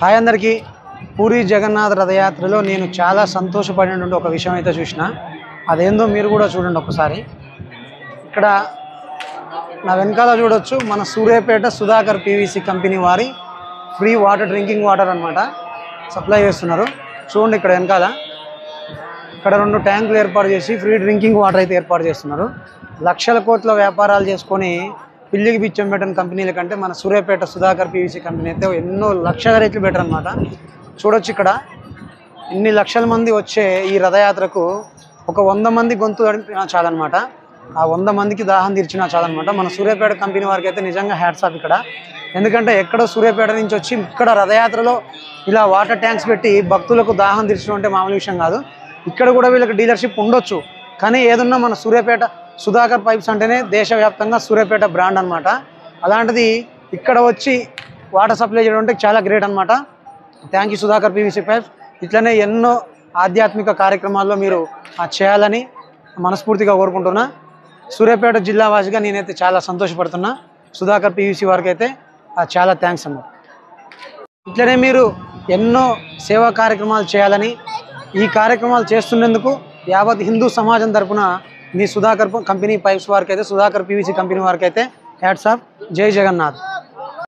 Hi అందరికీ. పూరి జగన్నాథ్ రథయాత్రలో నేను చాలా సంతోషపడినటువంటి ఒక విషయం అయితే చూసిన. అదేందో మీరు కూడా చూడండి ఒకసారి. ఇక్కడ నా వెనకాల చూడొచ్చు, మన సూర్యాపేట సుధాకర్ పీవీసీ కంపెనీ వారి ఫ్రీ వాటర్, డ్రింకింగ్ వాటర్ అనమాట సప్లై చేస్తున్నారు. చూడండి ఇక్కడ వెనకాల ఇక్కడ 2 ట్యాంకులు ఏర్పాటు చేసి ఫ్రీ డ్రింకింగ్ వాటర్ అయితే ఏర్పాటు చేస్తున్నారు. లక్షల కోట్ల వ్యాపారాలు చేసుకొని పిల్లికి బిచ్చం పెట్టిన కంపెనీల కంటే మన సూర్యాపేట సుధాకర్ పీవీసీ కంపెనీ అయితే ఎన్నో లక్షల రెట్లు బెటర్ అనమాట. చూడొచ్చు ఇక్కడ ఇన్ని లక్షల మంది వచ్చే ఈ రథయాత్రకు ఒక 100 మంది గొంతు అడిపినా చాలన్నమాట. ఆ 100 మందికి దాహం తీర్చినా చాలన్నమాట. మన సూర్యాపేట కంపెనీ వారికి అయితే నిజంగా హ్యాట్స్ ఆఫ్ ఇక్కడ. ఎందుకంటే ఎక్కడో సూర్యాపేట నుంచి వచ్చి ఇక్కడ రథయాత్రలో ఇలా వాటర్ ట్యాంక్స్ పెట్టి భక్తులకు దాహం తీర్చడం అంటే మామూలు విషయం కాదు. ఇక్కడ కూడా వీళ్ళకి డీలర్షిప్ ఉండొచ్చు, కానీ ఏదున్నా మన సూర్యాపేట సుధాకర్ పైప్స్ అంటేనే దేశవ్యాప్తంగా సూర్యాపేట బ్రాండ్ అనమాట. అలాంటిది ఇక్కడ వచ్చి వాటర్ సప్లై చేయడం అంటే చాలా గ్రేట్ అనమాట. Thank you Sudhakar PVC pipes. ఇట్లనే ఎన్నో ఆధ్యాత్మిక కార్యక్రమాల్లో మీరు చేయాలని మనస్ఫూర్తిగా కోరుకుంటున్నా. సూర్యాపేట జిల్లా వాసిగా నేనైతే చాలా సంతోషపడుతున్నా. సుధాకర్ పీవీసీ వారికి అయితే చాలా థ్యాంక్స్ అన్నమాట. ఇట్లనే మీరు ఎన్నో సేవా కార్యక్రమాలు చేయాలని, ఈ కార్యక్రమాలు చేస్తున్నందుకు యావత్ హిందూ సమాజం తరపున మీ సుధాకర్ కంపెనీ పైప్స్ వారికి అయితే, సుధాకర్ పీవీసీ కంపెనీ వారికి అయితే హ్యాట్స్ ఆఫ్. జై జగన్నాథ్.